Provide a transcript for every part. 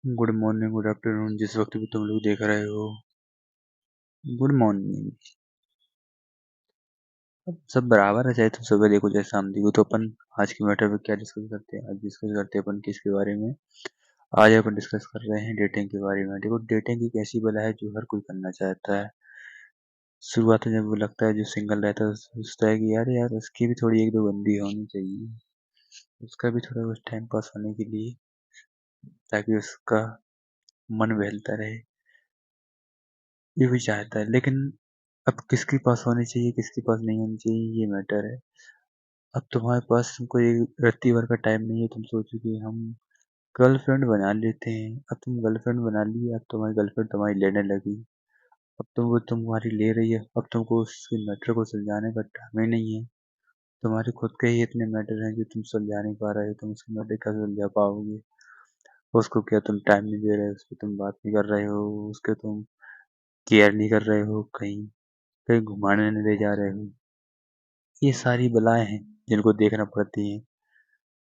Good morning, good afternoon, जिस वक्त भी तुम लोग देख रहे हो। Good morning. अब सब बराबर है, चाहे तुम सुबह देखो चाहे शाम देखो। तो अपन आज के मैटर पे क्या डिस्कस करते हैं? आज डिस्कस करते हैं अपन किसके बारे में। आज अपन डिस्कस कर रहे हैं डेटिंग के बारे में। देखो, डेटिंग एक ऐसी बला है जो हर कोई करना चाहता है। शुरुआत में जब वो लगता है, जो सिंगल रहता है सोचता है कि यार यार उसकी भी थोड़ी एक दो बंदी होनी चाहिए, उसका भी थोड़ा बहुत टाइम पास होने के लिए, ताकि उसका मन बहलता रहे। ये भी चाहता है, लेकिन अब किसके पास होनी चाहिए किसके पास नहीं होनी चाहिए ये मैटर है। अब तुम्हारे पास कोई रत्ती भर का टाइम नहीं है, तुम सोचो कि हम गर्लफ्रेंड बना लेते हैं। अब तुम गर्लफ्रेंड बना ली, अब तुम्हारी गर्लफ्रेंड तुम्हारी लेने लगी। अब वो तुम्हारी ले रही है, अब तुमको उसके मैटर को सुलझाने का टाइम ही नहीं है। तुम्हारे खुद के ही इतने मैटर हैं जो तुम सुलझा नहीं पा रहे हो, तुम उसके मैटर कैसे सुलझा पाओगे? उसको क्या तुम टाइम नहीं दे रहे हो, उसको तुम बात नहीं कर रहे हो, उसके तुम केयर नहीं कर रहे हो, कहीं कहीं घुमाने नहीं ले जा रहे हो। ये सारी बलाएं हैं जिनको देखना पड़ती हैं।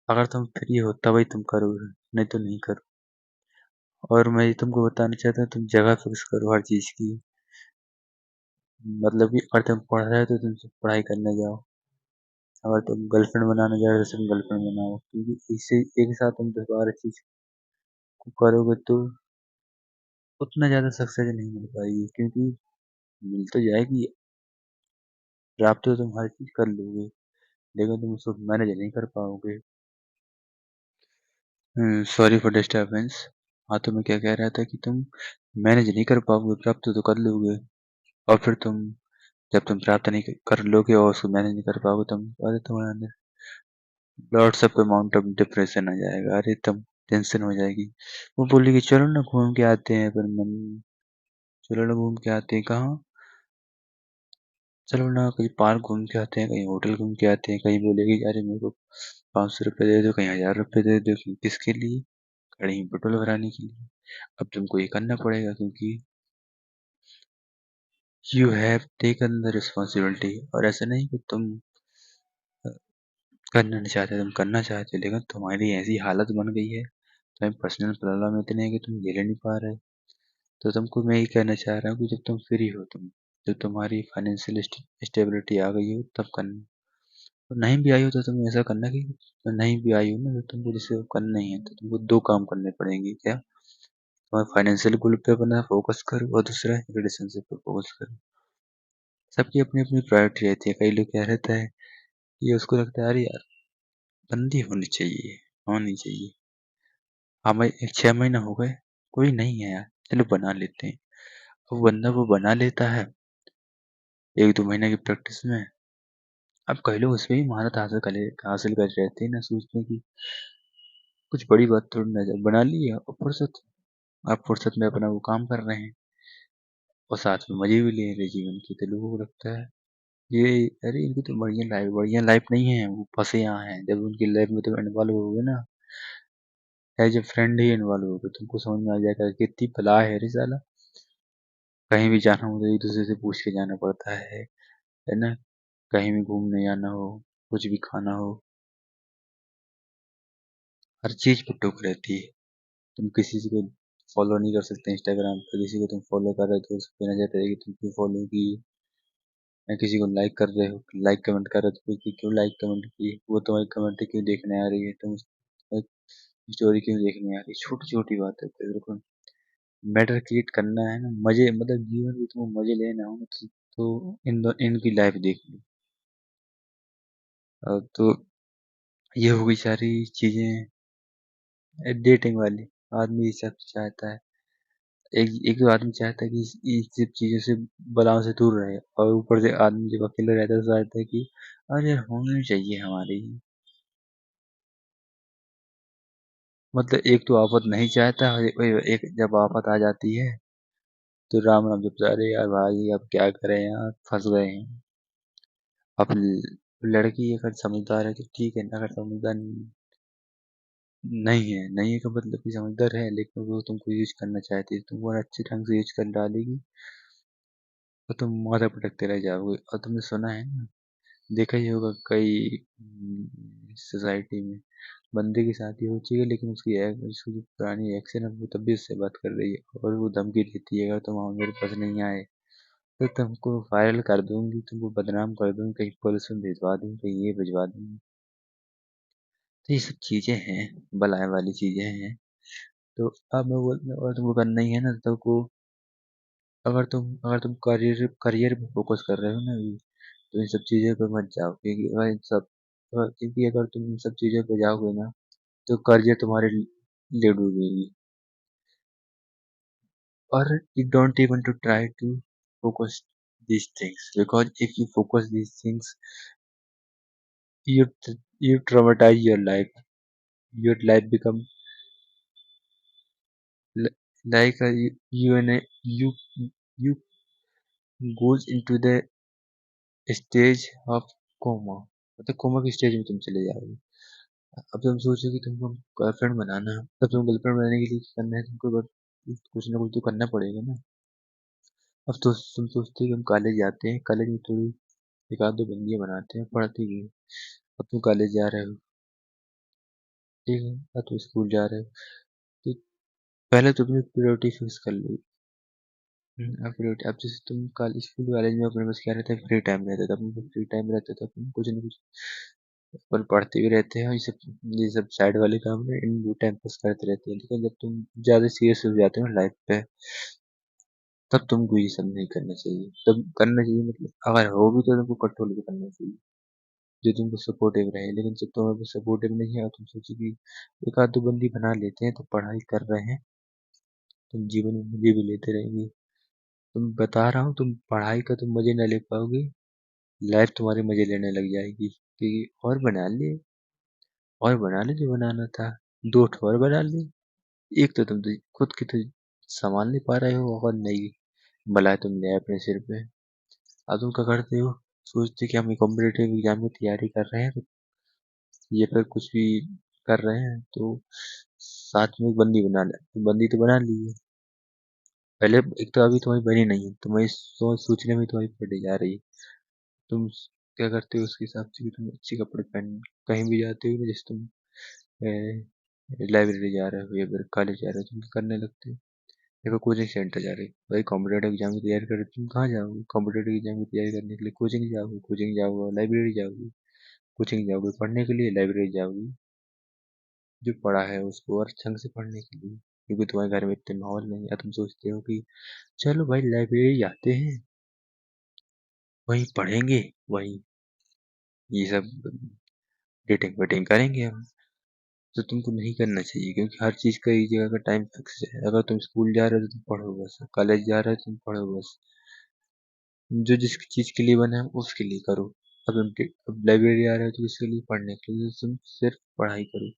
अगर तुम फ्री हो तभी तुम करोगे, नहीं तो नहीं करो। और मैं ये तुमको बताना चाहता हूँ, तुम जगह फिक्स करो हर चीज की। मतलब कि अगर तुम पढ़ रहे हो तो तुम सिर्फ पढ़ाई करने जाओ। अगर तुम गर्लफ्रेंड बनाने जा रहे हो तो सिर्फ गर्लफ्रेंड बनाओ, क्योंकि इससे एक साथ तुम 10 12 चीज को करोगे तो उतना ज्यादा सक्सेस नहीं मिल पाएगी। क्योंकि मिल तो जाएगी, प्राप्त तो तुम हर चीज कर लोगे, लेकिन तुम उसको मैनेज नहीं कर पाओगे। Sorry for disturbance. हाँ, तो मैं क्या कह रहा था कि तुम मैनेज नहीं कर पाओगे, प्राप्त तो कर लोगे। और फिर तुम, जब तुम प्राप्त नहीं कर लोगे और उसको मैनेज नहीं कर पाओगे, तुम अरे तुम्हारे अंदर lots of amount of depression आ जाएगा। अरे तुम टेंशन हो जाएगी। वो बोलेगी चलो ना घूम के आते हैं, पर मन, चलो ना घूम के आते हैं कहाँ? चलो ना कहीं पार्क घूम के आते हैं, कहीं होटल घूम के आते हैं। कहीं बोलेगी अरे मेरे को 500 रुपये दे दो, कहीं 1000 रुपये दे दो। किसके लिए? गाड़ी में पेट्रोल भराने के लिए। अब तुमको ये करना पड़ेगा, क्योंकि you have taken the responsibility. और ऐसा नहीं कि तुम करना नहीं चाहते, तुम करना चाहते हो, लेकिन तुम्हारी ऐसी हालत बन गई है, तुम्हें पर्सनल प्रॉब्लम इतने हैं कि तुम झेल नहीं पा रहे। तो तुमको मैं ये कहना चाह रहा हूँ कि जब तुम फ्री हो, तुम जब तुम्हारी फाइनेंशियल स्टेबिलिटी आ गई हो तब करना। और नहीं भी आई हो तो तुम ऐसा करना कि, तो नहीं भी आई हो ना, तो तुमको जैसे करना ही है तो तुमको दो काम करने पड़ेंगे। क्या? तुम्हारे फाइनेंशियल गोल पे अपना फोकस करो, और दूसरा रिलेशनशिप पे फोकस करो। सबकी अपनी अपनी प्रायोरिटी रहती है। कई लोग क्या रहता है, ये उसको लगता है अरे यार बंदी होनी चाहिए, होनी चाहिए। हमें 6 महीना हो गए, कोई नहीं है यार, चलो बना लेते हैं। अब बंदा वो बना लेता है 1 2 महीने की प्रैक्टिस में। अब कई लोग उसमें भी महारत हासिल कर रहते हैं ना, सोचते हैं कि कुछ बड़ी बात थोड़ी ना, जब बना ली है और फुर्सत, आप फुर्सत में अपना वो काम कर रहे हैं और साथ में मजे भी ले रहे जीवन के। तो लोगों को लगता है ये, अरे इनकी तो बढ़िया लाइफ नहीं है, वो फंसे यहाँ हैं। जब उनकी लाइफ में तुम इन्वॉल्व होगे ना, एज ए फ्रेंड ही इन्वॉल्व होगे, तुमको समझ में आ जाएगा कि कितनी बला है रे साला। कहीं भी जाना हो तो एक दूसरे से पूछ के जाना पड़ता है ना? कहीं भी घूमने जाना हो, कुछ भी खाना हो, हर चीज पे टोक रहती है। तुम किसी से को फॉलो नहीं कर सकते इंस्टाग्राम पे, किसी को तुम फॉलो कर रहे हो तो उसको कहना चाहते हैं कि तुम क्यों फॉलो की। या किसी को लाइक कर रहे हो, लाइक कमेंट कर रहे हो, तो कोई क्यों लाइक कमेंट की, वो तुम्हारी कमेंट क्यों देखने आ रही है, तुम स्टोरी क्यों देखने आ रही है। छोटी छोटी बात है, बिल्कुल मैटर क्रिएट करना है ना, मजे, मतलब जीवन में तुमको मजे लेना हो ना, तो इनकी लाइफ देख लो। तो ये हो गई सारी चीजें डेटिंग वाली। आदमी ये सब चाहता है। एक एक तो आदमी चाहता है कि इन सब चीजों से, बलाओं से दूर रहे, और ऊपर से आदमी जब अकेला रहता है तो चाहता है कि अरे होनी चाहिए हमारी। मतलब एक तो आफत नहीं चाहता, और एक जब आफत आ जाती है तो राम राम जपता है, अरे यार भाई अब क्या करें यार, फंस गए हैं। अब लड़की अगर समझदार है तो ठीक है ना, अगर समझदार नहीं है का मतलब कि समझदार है, लेकिन वो तुमको यूज करना चाहती है, तुमको अगर अच्छे ढंग से यूज कर डालेगी तो तुम माथा पटकते रह जाओगे। और तुमने सुना है ना, देखा ही होगा कई सोसाइटी में बंदे की शादी हो चुकी है, लेकिन उसकी जो पुरानी एक्स है ना, वो तब भी उससे बात कर रही है और वो धमकी देती है, अगर तुम मेरे पास नहीं आए तो तुमको वायरल कर दूंगी, तुमको बदनाम कर दूंगी, कहीं पुलिस में भिजवा दूंगी, कहीं ये भिजवा दूंगी। तो ये सब चीजें हैं, बलाए वाली चीजें हैं। तो अब मैं बोल, और तुमको करना ही है ना, तो को अगर तुम करियर करियर पे फोकस कर रहे हो ना अभी, तो इन सब चीजों पे मत जाओ, क्योंकि अगर तुम इन सब चीजों पे जाओगे ना, तो करियर तुम्हारे लिए डूबेगी। और you don't even to try to focus these things, because if you focus these things, you traumatize your life. Your life become like you you goes into the stage of coma, मतलब coma की stage में तुम चले जाओगे। अब तुम सोचो कि तुमको गर्लफ्रेंड बनाना है, तब तुम गर्लफ्रेंड बनाने के लिए क्या करना है, तुमको कुछ ना कुछ तो करना पड़ेगा ना। अब तो तुम सोचते हो कि हम कॉलेज जाते हैं, कॉलेज में थोड़ी एक आध दो बंदियां बनाते हैं, पढ़ते ही हैं। अब तुम कॉलेज जा रहे हो, ठीक है, अब तुम स्कूल जा रहे हो, तो पहले तो अपनी प्रायोरिटी फिक्स कर लो। अब प्रायोरिटी, अब जैसे तुम कॉलेज स्कूल कॉलेज में अपने पास क्या रहता है, फ्री टाइम रहता था, अपने पास फ्री टाइम रहता था, अपन कुछ ना कुछ अपन पढ़ते भी रहते हैं, और ये सब साइड वाले काम में इन टाइम पास करते रहते हैं। लेकिन जब तुम ज्यादा सीरियस हो जाते हो लाइफ पे, तब तुमको ये सब नहीं करना चाहिए। तब करना चाहिए, मतलब अगर हो भी तो तुमको कंट्रोल भी करना चाहिए, जो तुमको सपोर्टिव रहे। लेकिन जब तुम्हारे सपोर्टिव नहीं है और तुम सोचो कि एक आध दो बंदी बना लेते हैं तो पढ़ाई कर रहे हैं, तुम जीवन में मजे भी लेते रहेंगे। तुम बता रहा हूँ, तुम पढ़ाई का तुम मजे न ले पाओगे, लाइफ तुम्हारे मजे लेने लग जाएगी, कि और बना ले जो बनाना था, दो ठो और बना ले। एक तो तुम तो खुद की तो संभाल नहीं पा रहे हो, और नहीं भला तुम ले अपने सिर पे। अब तुम क्या करते हो, सोचते कि हम कॉम्पिटेटिव एग्जाम की तैयारी कर रहे हैं, तो ये फिर कुछ भी कर रहे हैं, तो साथ में एक बंदी बना ले, तो बंदी तो बना ली है पहले। एक तो अभी तुम्हारी बनी नहीं है, तुम्हारी सोच सोचने में तुम्हारी पड़ी जा रही है। तुम क्या करते हो उसके हिसाब से, कि तुम अच्छे कपड़े पहन कहीं भी जाते हो ना, जैसे तुम लाइब्रेरी जा रहे हो या फिर कॉलेज जा रहे हो, तुम क्या करने लगते हो, देखो कोचिंग सेंटर जा रहे हो, भाई कॉम्पिटेटिव एग्जाम की तैयारी कर रहे हो, तुम कहाँ जाओगे कॉम्पिटेटिव एग्जाम की तैयारी करने के लिए, कोचिंग जाओगे, लाइब्रेरी जाओगे, कोचिंग जाओगे पढ़ने के लिए, लाइब्रेरी जाओगे जो पढ़ा है उसको और ढंग से पढ़ने के लिए, क्योंकि तुम्हारे घर में इतने माहौल नहीं है। तुम सोचते हो कि चलो भाई लाइब्रेरी जाते हैं, वहीं पढ़ेंगे, वहीं ये सब डेटिंग वेटिंग करेंगे हम। तो तुमको नहीं करना चाहिए, क्योंकि हर चीज़ का एक जगह का टाइम फिक्स है। अगर तुम स्कूल जा रहे हो तो तुम पढ़ो बस, कॉलेज जा रहे हो तो तुम पढ़ो बस, जो जिस चीज़ के लिए बना है उसके लिए करो। अब लाइब्रेरी आ रहे हो तो किसके लिए, पढ़ने के लिए, तो तुम सिर्फ पढ़ाई करो।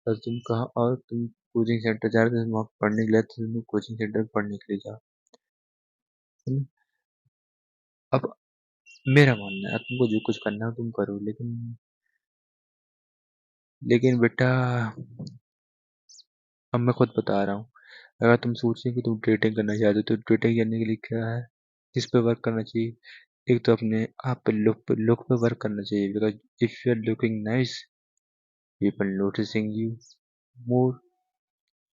और तुम कहाँ, और तुम कोचिंग सेंटर जा रहे हो तो वहाँ पढ़ने के लिए, तो तुम कोचिंग सेंटर पढ़ने के लिए जाओ, है ना? अब मेरा मानना है, अब तुमको जो कुछ करना हो तुम करो, लेकिन बेटा, अब मैं खुद बता रहा हूँ, अगर तुम सोचो कि तुम डेटिंग करना चाहते हो, तो डेटिंग करने के लिए क्या है, किस पे वर्क करना चाहिए। एक तो अपने आप पे, लुक पे वर्क करना चाहिए, because if you are looking nice, people noticing you more,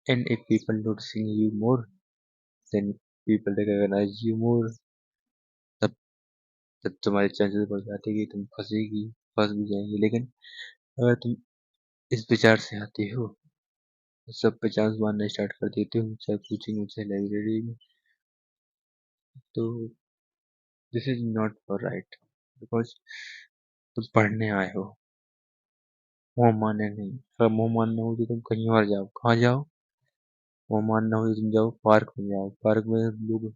and if people noticing you more, then people recognise you more. तब तब तुम्हारे चांसेस बढ़ जाते हैं कि तुम फंस भी जाएंगे। लेकिन अगर तुम इस विचार से आते हो, तो सब पे चांस मारना स्टार्ट कर देते हो, चाहे कोचिंग में चाहे लाइब्रेरी में, तो this is not for right, because तुम पढ़ने आए हो, मुंह मारने नहीं। अगर मुंह मारना हो तो तुम कहीं और जाओ, कहाँ जाओ, मुंह मारना हो तो तुम जाओ पार्क में, जाओ पार्क में लोग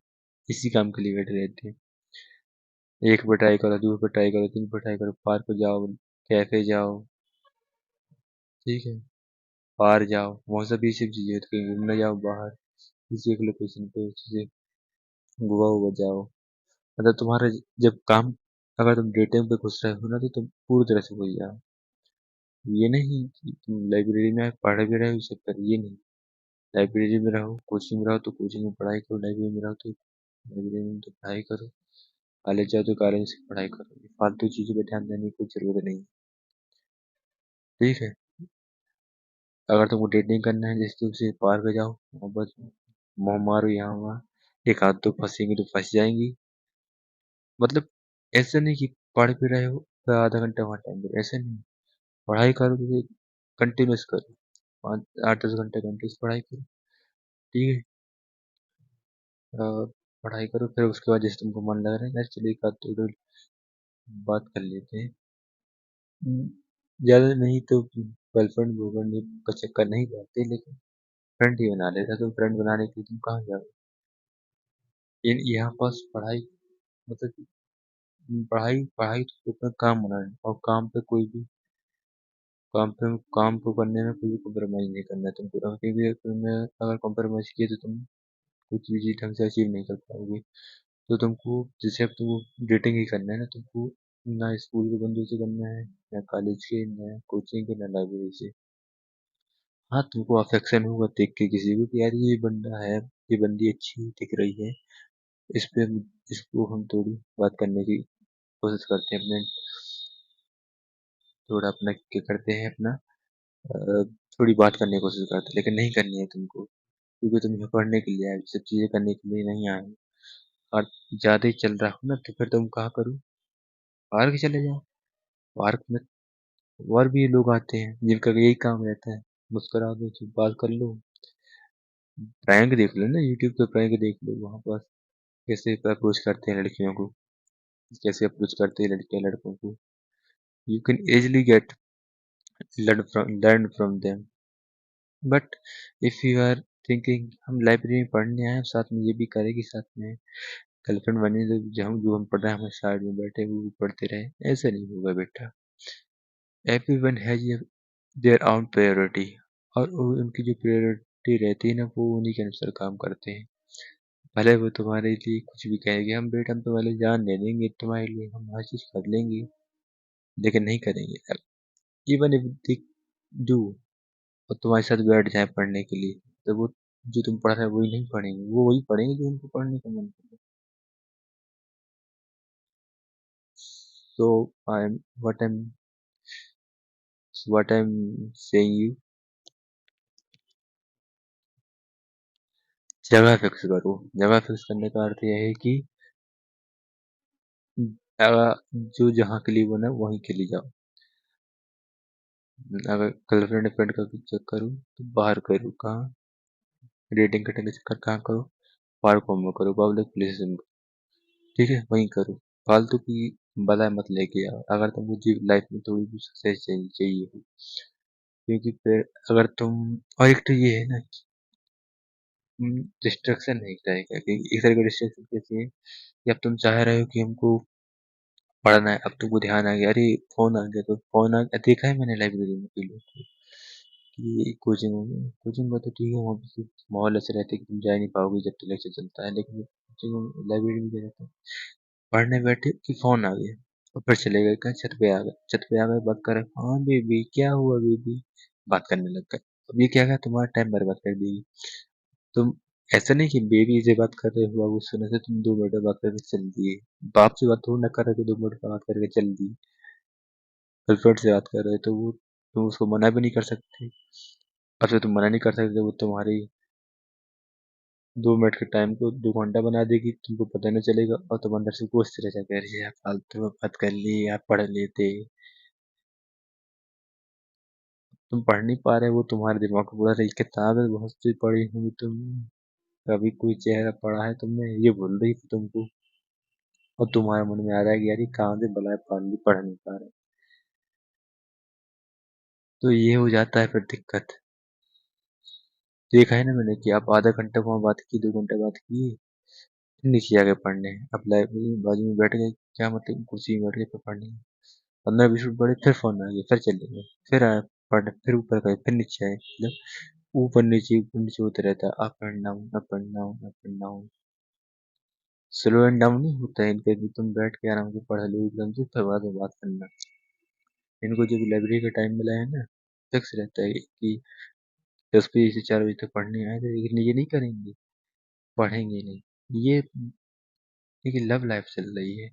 इसी काम के लिए बैठे रहते हैं, एक पे ट्राई करो, दो पे ट्राई करो, तीन पे ट्राई करो, पार्क पे जाओ, कैफे जाओ, ठीक है, बाहर जाओ, वहाँ सब ये सब चीजें, तो कहीं घूमने जाओ बाहर किसी एक लोकेशन पे, जैसे गोवा हुआ जाओ। मतलब तुम्हारा जब काम, अगर तुम डेटिंग पे घुस रहे हो ना, तो तुम पूरी तरह से घुस जाओ। ये नहीं कि तुम लाइब्रेरी में पढ़ भी रहे हो, ये सब कर, ये नहीं। लाइब्रेरी में रहो, कोचिंग में रहो तो कोचिंग में पढ़ाई करो, लाइब्रेरी में रहो तो लाइब्रेरी में तो पढ़ाई करो, कॉलेज जाओ तो कॉलेज से पढ़ाई करो। ये फालतू चीजों पे ध्यान देने की कोई जरूरत नहीं, ठीक है। अगर तुमको डेटिंग करना है, जैसे तुम से पार्क पे जाओ, वहाँ बस मुँह मारो यहाँ वहाँ, एक आध दो फंसेंगी तो फंस जाएंगी। मतलब ऐसा नहीं कि पढ़ भी रहे हो तो आधा घंटा वहाँ टाइम दो, ऐसे नहीं। पढ़ाई करो तो कंटिन्यूस करो, 5 8 10 घंटे कंटिन्यूस पढ़ाई करो, ठीक है। अ, पढ़ाई करो, फिर उसके बाद जैसे तुमको मन लग रहा है यार चलिए एक आध दो बात कर लेते हैं। हम्म, ज्यादा नहीं तो गर्लफ्रेंड बॉयफ्रेंड का चक्कर नहीं करते, लेकिन फ्रेंड ही बना लेता। तो फ्रेंड बनाने के लिए तुम कहाँ जाओ? इन यहाँ पास पढ़ाई, मतलब पढ़ाई पढ़ाई तो अपना काम बना है, और काम पे कोई भी काम को करने में कोई भी कॉम्प्रोमाइज नहीं करना है तुमको, क्योंकि तुमने अगर कॉम्प्रोमाइज किए तो तुम कुछ भी चीज ढंग से अचीव नहीं कर पाओगे। तो तुमको, जैसे अब तुमको डेटिंग ही करना है ना तुमको, ना स्कूल के बंदों से करना है, ना कॉलेज के, ना कोचिंग के, ना लाइब्रेरी से। हाँ, तुमको अफेक्शन होगा देख के किसी को कि यार ये बंदा है, ये बंदी अच्छी दिख रही है, इस पे इसको हम थोड़ी बात करने की कोशिश करते हैं, अपने थोड़ा अपना क्या करते हैं अपना, अ, थोड़ी बात करने की कोशिश करते हैं, लेकिन नहीं करनी है तुमको, क्योंकि तुम यहाँ पढ़ने के लिए आए, सब चीजें करने के लिए नहीं आए हो। और ज्यादा ही चल रहा हो ना तो फिर तुम कहाँ करो, पार्क चले जाओ। पार्क में और भी लोग आते हैं जिनका यही काम रहता है, मुस्कुरा दो तो बात कर लो। प्रैंक देख लो ना, यूट्यूब पे प्रैंक देख लो, वहां पर कैसे अप्रोच करते हैं लड़कियों को, कैसे अप्रोच करते हैं लड़कियां लड़कों को। You can easily get learn from them, but if you are thinking हम लाइब्रेरी में पढ़ने आए साथ में ये भी करेंगे, साथ में गर्लफ्रेंड बनी तो जो हम पढ़ रहे हैं हमारे साइड में बैठे वो भी पढ़ते रहे, ऐसा नहीं होगा बेटा। Everyone has their own priority, और उनकी जो प्रायोरिटी रहती है ना वो उन्हीं के अनुसार काम करते हैं। भले वो तुम्हारे लिए कुछ भी कहेंगे, हम बेटा हम तुम्हारे लिए जान दे देंगे, तुम्हारे लिए हम हर चीज कर लेंगे, लेकिन नहीं करेंगे। इवन इफ दे डू, और तुम्हारे साथ बैठ जाए पढ़ने के लिए, तो वो जो तुम पढ़ रहे हो वही नहीं पढ़ेंगे, वो वही पढ़ेंगे जो उनको पढ़ने का मन करे। So I am what I am saying you, जगह फिक्स करो। जगह फिक्स करने का अर्थ यह है कि जो जहाँ के लिए बना है वहीं के लिए जाओ। अगर गर्लफ्रेंड फ्रेंड का चेक करो तो बाहर करो, कहाँ? डेटिंग करने का चक्कर कहाँ करो? पार्कों में करो, पब्लिक प्लेसेस में, ठीक है वहीं करो। फालतू की बलाए मत लेके आओ, अगर तुमको जीव लाइफ में थोड़ी भी सक्सेस चाहिए हो, क्योंकि फिर अगर तुम, और एक तो ये है ना, डिस्ट्रक्शन नहीं रहेगा, क्योंकि एक तरह का डिस्ट्रक्शन कैसे है कि अब तुम चाह रहे हो कि हमको पढ़ना है, अब तुमको ध्यान आ गया अरे फोन आ गया, तो फोन आ गया, देखा है मैंने लाइब्रेरी में कई लोग को कि कोचिंग में तो ठीक है, वहाँ पे सिर्फ माहौल ऐसे रहते हैं कि तुम जा ही नहीं पाओगे जब तक लेक्चर चलता है, लेकिन कोचिंग लाइब्रेरी में क्या रहता है, पढ़ने बैठे कि फोन आ गया, और फिर चले गए कहाँ, छत पे आ गए, छत पे आ गए बात कर रहे, हाँ बेबी क्या हुआ बेबी, बात करने लग गए। अब ये क्या है, तुम्हारा टाइम बर्बाद कर देगी। तुम ऐसा नहीं कि बेबी से बात कर रहे हो, बाबू सुने से तुम 2 मिनट बात करके चल दिए, बाप से बात थोड़ी ना कर रहे थे, 2 मिनट बात करके चल दी। गर्लफ्रेंड से बात कर रहे तो वो तुम उसको मना भी नहीं कर सकते, और फिर तुम मना नहीं कर सकते, वो तुम्हारी 2 मिनट के टाइम को 2 घंटा बना देगी, तुमको पता नहीं चलेगा, और तुम अंदर से कोसते रह जाओगे, अरे यार फालतू में बात कर ली यार, पढ़ लेते। तुम पढ़ नहीं पा रहे, वो तुम्हारे दिमाग को पूरा रही किताबें बहुत सी पढ़ी होंगी तुमने, कभी कोई चेहरा पढ़ा है तुमने, ये बोल रही थी तुमको, और तुम्हारे मन में आ रहा है कि यार ये कहाँ से बलाए पढ़ ली, पढ़ नहीं पा रहे। तो ये हो जाता है फिर दिक्कत। देखा है ना मैंने कि आप आधा घंटा वहाँ बात की, 2 घंटा बात की, फिर नीचे आ गए पढ़ने, अब लाइब्रेरी में बाजू में बैठ गए, क्या मतलब कुर्सी में बैठ गए फिर पढ़ने, 15 20 मिनट पढ़े, फिर फोन आ गया, फिर चले गए, फिर आए पढ़ने, फिर ऊपर गए, फिर नीचे आए, मतलब ऊपर नीचे होते रहता है, up and down up and down up and down. Slow and down नहीं होता है इनका कि तुम बैठ के आराम से पढ़ लो एकदम से फिर बाद में बात करना। इनको जब लाइब्रेरी का टाइम मिला है ना, फिक्स रहता है कि 10 बजे से 4 बजे तक पढ़ने आए थे, लेकिन ये नहीं करेंगे, पढ़ेंगे नहीं। ये देखिए लव लाइफ चल रही है,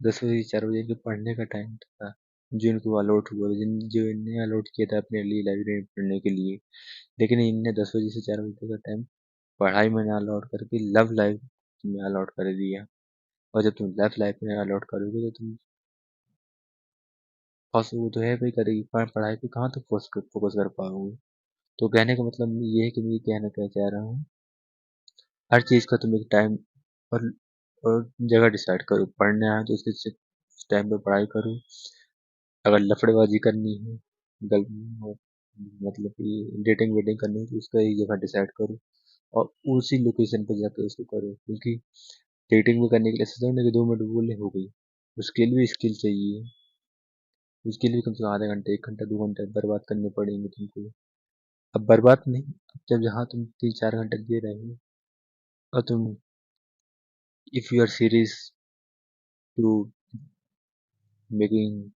10 बजे से 4 बजे के पढ़ने का टाइम था, जिनको अलॉट हुआ था, जो इनने अलॉट किया था अपने लिए लाइब्रेरी में पढ़ने के लिए, लेकिन इनने 10 बजे से 4 बजे का टाइम पढ़ाई में ना अलॉट करके लव लाइफ में अलॉट कर दिया। और जब तुम लव लाइफ में अलॉट करोगे तो तुम फंस, वो तो है भाई, करेगी पर पढ़ाई पे कहाँ तक फोकस कर पाओगे। तो कहने का मतलब ये है कि मैं ये कहना क्या चाह रहा हूँ, हर चीज़ का तुम एक टाइम और और जगह डिसाइड करो। पढ़ने आए तो उसके टाइम पे पढ़ाई करो। अगर लफड़ेबाजी करनी है, गल मतलब कि डेटिंग वेटिंग करनी है, तो उसका एक जगह डिसाइड करो और उसी लोकेशन पे जाकर उसको करो। क्योंकि डेटिंग भी करने के लिए ऐसा नहीं कि 2 मिनट बोले हो गई, उसके लिए भी स्किल चाहिए। उसके लिए कम से कम आधा घंटे, 1 घंटा, 2 घंटे बर्बाद करने पड़ेंगे तुमको। अब बर्बाद नहीं, अब जब जहाँ तुम 3-4 घंटे दे रहे हो और तुम, if you are serious to making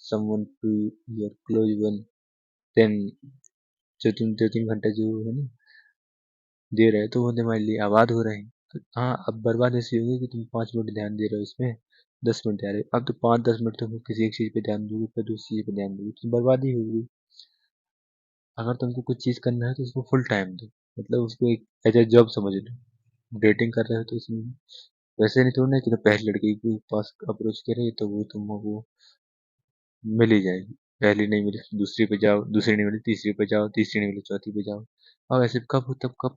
someone to your close one, then जो तुम 2-3 घंटे जो है ना दे रहे हो, तो वो तुम्हारे लिए आबाद हो रहे हैं। तो हाँ, अब बर्बाद ऐसी होगी कि तुम 5 मिनट ध्यान दे रहे हो इसमें, 10 मिनट दे रहे हो, अब तो 5-10 मिनट तुम किसी एक चीज़ पे ध्यान दोगे, फिर दूसरी चीज़ पे ध्यान दोगे, तो बर्बादी होगी। अगर तुमको कुछ चीज़ करना है तो उसको फुल टाइम दो, मतलब उसको एक एज ए जॉब समझ लो। डेटिंग कर रहे हो तो उसमें वैसे नहीं थोड़ा ना कि तो पहली लड़की के पास अप्रोच करे तो वो तुमको मिल ही जाएगी। पहली नहीं मिली तो दूसरी पे जाओ, दूसरी नहीं मिली तीसरी पे जाओ, तीसरी नहीं मिली चौथी पे जाओ। अब ऐसे कब हो तब कब,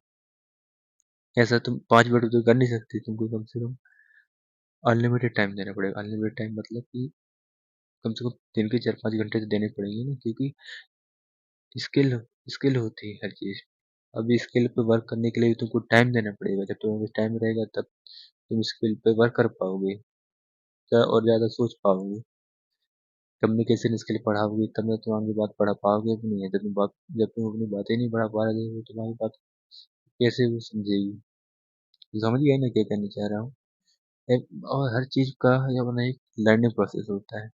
ऐसा तुम 5 मिनट तो कर नहीं सकते, तुमको कम से कम अनलिमिटेड टाइम देना पड़ेगा। अनलिमिटेड टाइम मतलब कि कम से कम दिन के 4-5 घंटे तो देने पड़ेंगे ना, क्योंकि स्किल स्किल होती है हर चीज़। अब स्किल पे वर्क करने के लिए तुमको टाइम देना पड़ेगा। जब तुम्हारे पास टाइम रहेगा तब तुम स्किल पे वर्क कर पाओगे, और ज़्यादा सोच पाओगे। कम्युनिकेशन स्किल पढ़ाओगे तब ना तुम आगे बात पढ़ा पाओगे कि नहीं है। जब तुम अपनी बातें नहीं बढ़ा पा रहे हो, तुम्हारी बात कैसे वो समझेगी। तो समझ गए ना क्या कहना चाह रहा हूँ। और हर चीज़ का ये अपना एक लर्निंग प्रोसेस होता है।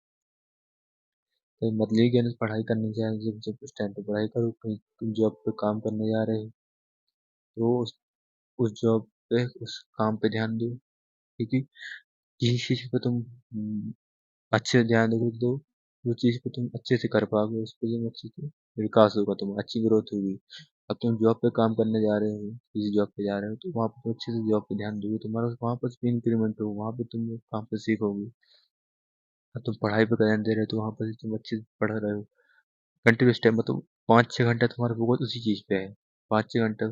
तो मतलब ये कहना पढ़ाई करनी चाहिए, जब जब उस टाइम पे पढ़ाई करो, कहीं तुम जॉब पे काम करने जा रहे हो तो उस जॉब पे उस काम पे ध्यान दो। क्योंकि जिस चीज़ पे तुम अच्छे से ध्यान दोगे तो वो चीज़ को तुम अच्छे से कर पाओगे, उस पर तुम अच्छे से विकास होगा, तुम्हारा अच्छी ग्रोथ होगी। अब तुम जॉब पे काम करने जा रहे हो, किसी जॉब पे जा रहे हो, तो वहाँ पे तुम अच्छे से जॉब पे ध्यान दोगे, तुम्हारा वहाँ पर भी इंक्रीमेंट होगा, वहाँ पे तुम काम पे सीखोगे। अब तुम पढ़ाई पे ध्यान दे रहे हो तो वहाँ पर तुम अच्छे से पढ़ रहे हो कंटिन्यूस टाइम, मतलब 5-6 घंटा तुम्हारा फोकस उसी चीज़ पे है। 5-6 घंटा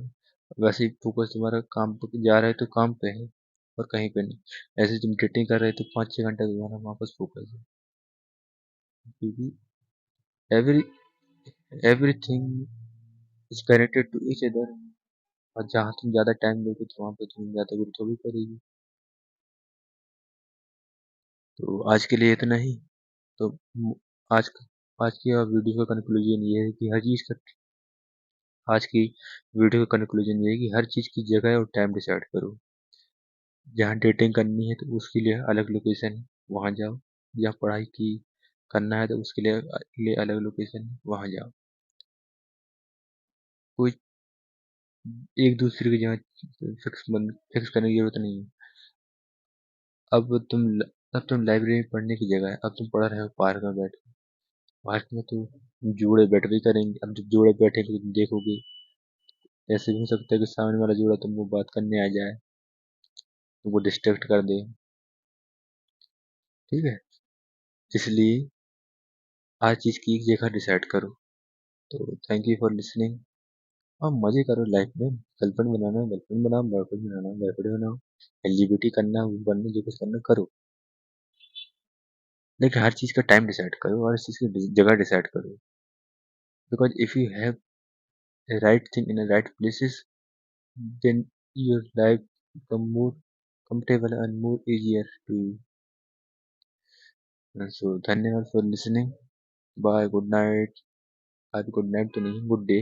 वैसे ही फोकस तुम्हारा काम पे जा रहा है तो काम पे है और कहीं पे नहीं। ऐसे तुम डेटिंग कर रहे हो तो 5-6 घंटा तुम्हारा वापस फोकस है। क्योंकि every everything is connected to each other. और जहाँ तुम ज़्यादा टाइम दोगे तो वहाँ पे तुम ज़्यादा ग्रोथ भी करेगी। तो आज के लिए इतना ही। तो आज आज की वीडियो का कंक्लूजन ये है कि हर चीज़ का आज की वीडियो का कंक्लूजन ये है कि हर चीज़ की जगह और टाइम डिसाइड करो। जहाँ डेटिंग करनी है तो उसके लिए अलग लोकेशन है, वहाँ जाओ। जहाँ पढ़ाई की करना है तो उसके लिए अलग लोकेशन है, वहाँ जाओ। कोई एक दूसरे की जगह फिक्स करने की जरूरत नहीं है। अब तुम अब तुम लाइब्रेरी में पढ़ने की जगह है, अब तुम पढ़ रहे हो पार्क में बैठ। पार्क में तो जोड़े बैठ भी करेंगे, अब जब जोड़े बैठेंगे तो तुम देखोगे। ऐसे भी हो सकता है कि सामने वाला जोड़ा तुमको बात करने आ जाए, तुमको डिस्ट्रैक्ट कर दे। ठीक है, इसलिए हर चीज़ की एक जगह डिसाइड करो। तो थैंक यू फॉर लिसनिंग। हाँ, मजे करो लाइफ में। गर्लफ्रेंड बनाना है गर्लफ्रेंड बनाओ, बॉयफ्रेंड बनाना है बॉयफ्रेंड बनाओ, एलजीबीटी करना है वो बनना, जो कुछ करना करो। लेकिन हर चीज़ का टाइम डिसाइड करो और हर चीज़ की जगह डिसाइड करो। Because if you have the right thing in the right places, then your life become more comfortable and more easier to you. So धन्यवाद for listening. Bye, good night. आज good night तो नहीं, good day.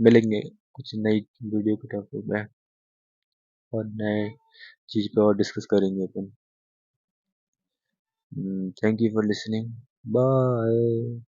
मिलेंगे कुछ नई video के topic में और नए चीज़ पे और डिस्कस करेंगे अपन। Thank you for listening. Bye.